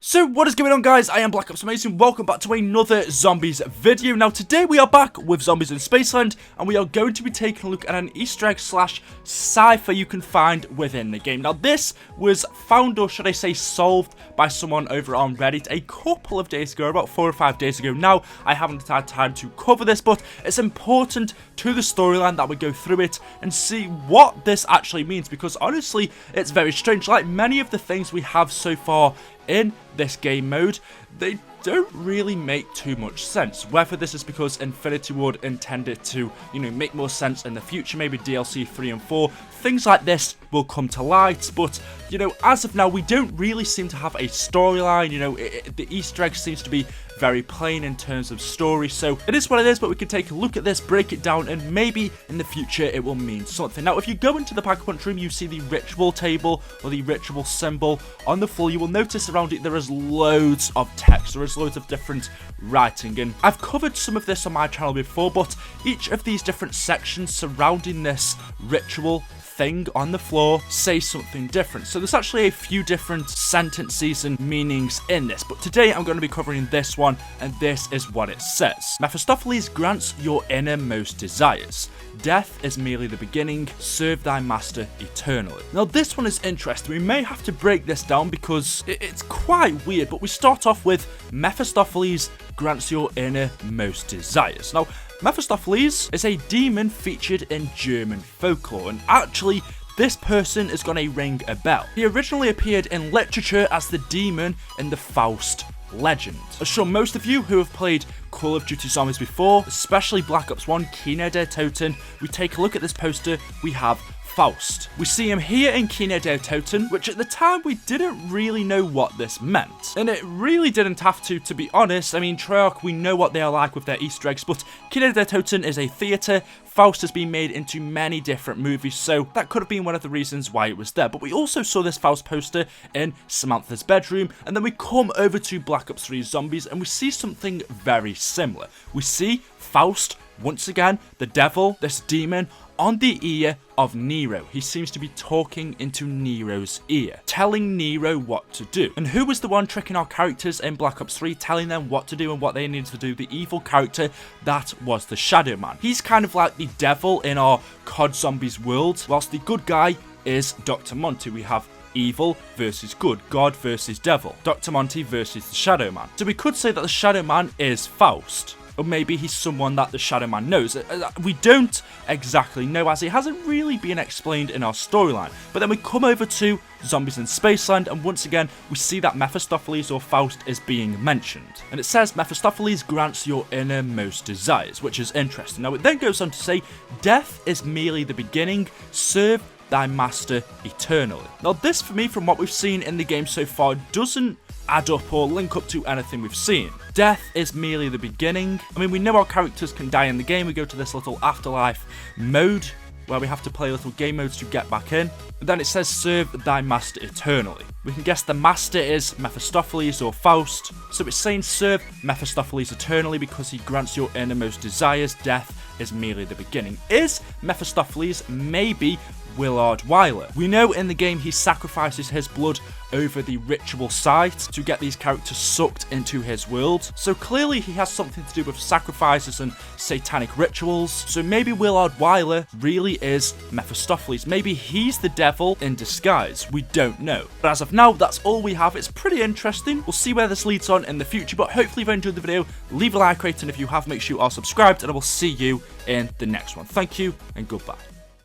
So what is going on, guys? I am BlackOpsAmazing. Welcome back to another zombies video. Now today we are back with zombies in Spaceland, and we are going to be taking a look at an Easter egg slash cipher you can find within the game. Now this was found, or should I say solved, by someone over on Reddit a couple of days ago, about 4 or 5 days ago. Now I haven't had time to cover this, but it's important to the storyline that we go through it and see what this actually means, because honestly it's very strange. Like many of the things we have so far in this game mode, they don't really make too much sense. Whether this is because Infinity Ward intended to, make more sense in the future, maybe DLC 3 and 4, things like this will come to light. But, as of now, we don't really seem to have a storyline. The Easter egg seems to be very plain in terms of story, so it is what it is. But we can take a look at this, break it down, and maybe in the future it will mean something. Now, if you go into the Pack-a-Punch room, you see the ritual table or the ritual symbol on the floor. You will notice around it there is loads of text, there is loads of different writing, and I've covered some of this on my channel before, but each of these different sections surrounding this ritual thing on the floor say something different. So there's actually a few different sentences and meanings in this, but today I'm going to be covering this one, and this is what it says. Mephistopheles grants your innermost desires. Death is merely the beginning. Serve thy master eternally. Now this one is interesting. We may have to break this down because it's quite weird, but we start off with Mephistopheles grants your innermost desires. Now Mephistopheles is a demon featured in German folklore, and actually this person is going to ring a bell. He originally appeared in literature as the demon in the Faust legend. I'm sure most of you who have played Call of Duty Zombies before, especially Black Ops 1, Kino der Toten, we take a look at this poster, we have Faust. We see him here in Kino der Toten, which at the time we didn't really know what this meant. And it really didn't have to be honest. I mean, Treyarch, we know what they are like with their Easter eggs, but Kino der Toten is a theatre. Faust has been made into many different movies, so that could have been one of the reasons why it was there. But we also saw this Faust poster in Samantha's bedroom, and then we come over to Black Ops 3 Zombies, and we see something very similar. We see Faust, once again, the devil, this demon, on the ear of Nero. He seems to be talking into Nero's ear, telling Nero what to do. And who was the one tricking our characters in Black Ops 3, telling them what to do and what they needed to do? The evil character, that was the Shadow Man. He's kind of like the devil in our COD Zombies world, whilst the good guy is Dr. Monty. We have evil versus good, God versus devil, Dr. Monty versus the Shadow Man. So we could say that the Shadow Man is Faust. Or maybe he's someone that the Shadow Man knows. We don't exactly know, as it hasn't really been explained in our storyline. But then we come over to Zombies in Spaceland, and once again we see that Mephistopheles or Faust is being mentioned. And it says Mephistopheles grants your innermost desires, which is interesting. Now it then goes on to say, death is merely the beginning. Serve thy master eternally. Now this, for me, from what we've seen in the game so far, doesn't add up or link up to anything we've seen. Death is merely the beginning. I mean, we know our characters can die in the game. We go to this little afterlife mode where we have to play little game modes to get back in. But then it says serve thy master eternally. We can guess the master is Mephistopheles or Faust. So it's saying serve Mephistopheles eternally because he grants your innermost desires. Death is merely the beginning. Is Mephistopheles maybe WILLARD WYLER? We know in the game he sacrifices his blood over the ritual site to get these characters sucked into his world. So clearly he has something to do with sacrifices and satanic rituals. So maybe WILLARD WYLER really is Mephistopheles. Maybe he's the devil in disguise. We don't know. But as of now, that's all we have. It's pretty interesting. We'll see where this leads on in the future, but hopefully if you enjoyed the video, leave a like rate, and if you have, make sure you are subscribed, and I will see you in the next one. Thank you and goodbye.